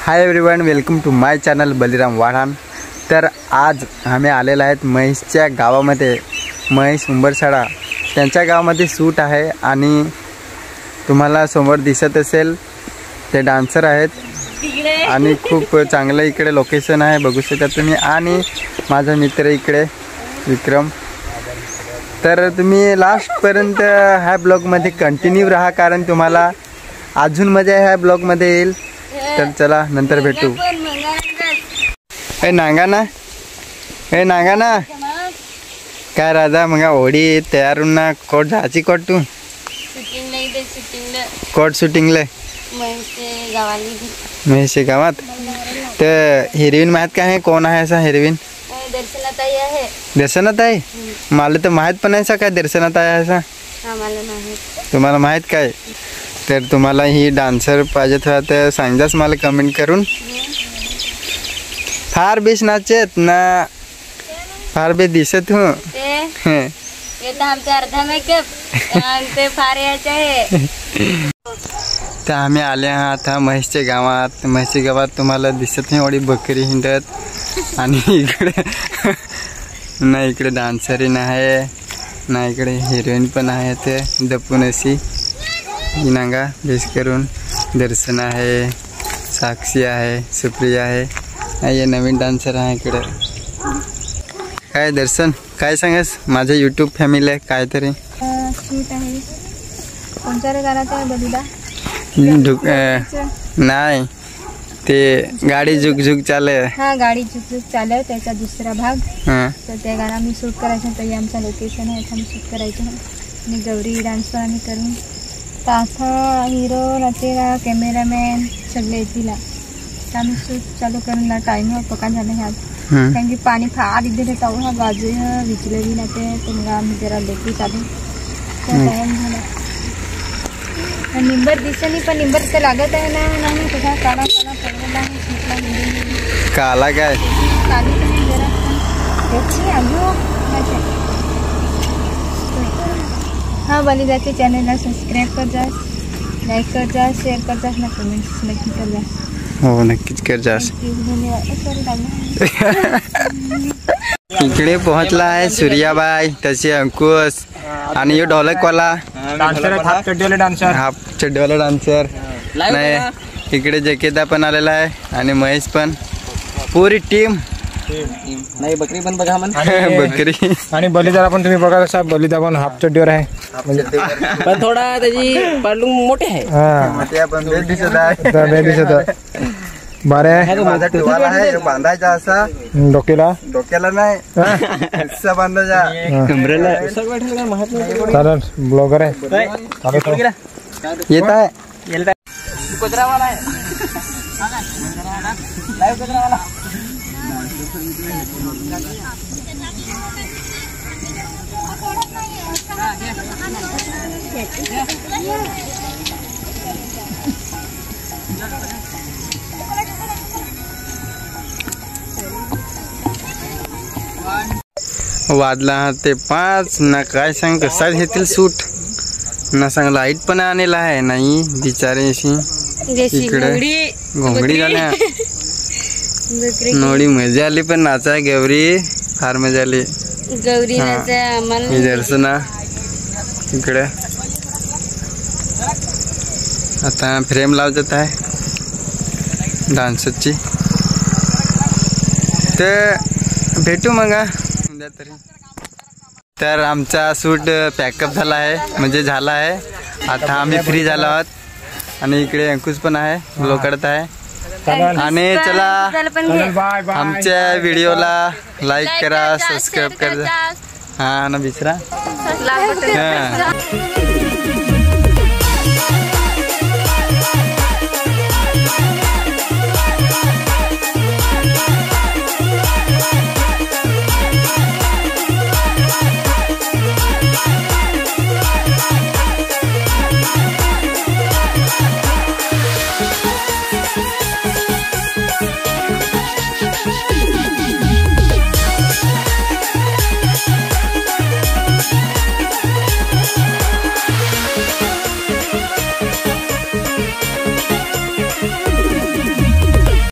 High everyone, welcome to my channel Baliram Wadhan. तर आज आम्ही आलेलो आहेत महेशच्या गावामध्ये। महेश उंबरसाडा त्यांच्या गावामध्ये शूट आहे आणि तुम्हाला समोर दिसत असेल ते डान्सर आहेत आणि खूप चांगलं इकडे लोकेशन आहे, बघू शकता तुम्ही। आणि माझा मित्र इकडे विक्रम। तर तुम्ही लास्टपर्यंत ह्या ब्लॉगमध्ये कंटिन्यू राहा, कारण तुम्हाला अजून मजा ह्या ब्लॉगमध्ये येईल। तर चला नंतर भेटू। नांगाना काय राजा मग ओढी तयार ना कोट जायची कोट तू कोट शूटिंगले महेश गावात। तर हिरोईन माहित काय आहे, कोण आहे असा हिरोईन? दर्शनाताई। मला तर माहित पण आहे काय दर्शनाताई आहे असा? तुम्हाला माहित काय? तर तुम्हाला ही डान्सर पाहिजे तर सांगाच मला कमेंट करून। फार बेस नाचत ना, फार बेस दिसत हो तर आम्ही आले आता महेशच्या गावात। महेशच्या गावात तुम्हाला दिसत नाही एवढी बकरी हिंडत आणि इकडे ना इकडे डान्सरी नाही ना इकडे हिरोईन पण आहे। ते दपून अशी नांगा बेस करून दर्शन आहे, साक्षी आहे, सुप्रिया आहे, ये नवीन डान्सर आहे इकडे। काय दर्शन काय सांगस माझ्या यूट्यूब फॅमिली आहे काहीतरी शूट आहे कोणत्या गाण्यात आहे बलिदा? नाही ते गाडी झुक झुक चाले। हा गाडी झुक झुक चाले त्याचा दुसरा भाग। तर त्या गाणं मी शूट करायचं, तर आमचा लोकेशन आहे आम्ही शूट करायचं आणि गौरी डान्स पण आम्ही करून ताथा हिरो नटेरा कॅमेरामॅन सगळे येतील। आम्ही शूट चालू करून टाइम पका झाले ह्यात, कारण की पाणी फार इथे येतं हा बाजू विचलेली नाते। तर आम्ही जरा लेकी चालू टाइम झाला। निंबर दिसली पण निंबर तर लागत आहे ना, नाही कसा काला काला पडलेला आहे शूटला। काला काय काली पण जरा त्याची आजू हा बलिदाच्या चॅनलला सबस्क्राईब कर जा, लाईक कर जा, शेअर कर जा ना, कमेंट्स नक्की कर जा। हो नक्कीच कर जा। इकडे पोहोचला आहे सूर्याबाई, तशी अंकुश आणि यो ढोलकवाला हाफ चड्डीवाला डान्सर नाही। इकडे जकेदा पण आलेला आहे आणि महेश पण, पुरी टीम नाही। बकरी पण बघा म्हण बकरी आणि बलिदाला पण तुम्ही बघा कसा बलिदा पण हाफ चड्डीवर आहे, पण थोडा त्याची पालू मोठे आहे। हा पण बेल दिसत आहे, बेल दिसत बरे माझा टोवाला आहे बांधायचा असा डोक्याला नाही हिस्सा बांधायचा कमरेला। चालेल ब्लॉगर आहे येत आहे कुत्र्यावाला आहे लाईव्ह कुत्र्यावाला। वाजला ते 5 ना, काय सांग कसा घेतील सूट ना, सांग लाईट पण आणलेला आहे नाही बिचारे अशी इकडे घोंगडी झाल्या नोडी मजा आली, पण नाचा गौरी फार मजा आली गौरी दर्शना इकडे। आता फ्रेम लावत आहे डान्सरची, तर भेटू मग उद्या तरी। तर आमचा शूट पॅकअप झाला आहे, म्हणजे झाला आहे। आता आम्ही फ्री झालो आहोत आणि इकडे अंकुश पण आहे, ब्लॉग करत आहे। आणि चला आमच्या व्हिडिओला लाईक करा, सबस्क्राईब करा, हा ना विसरा।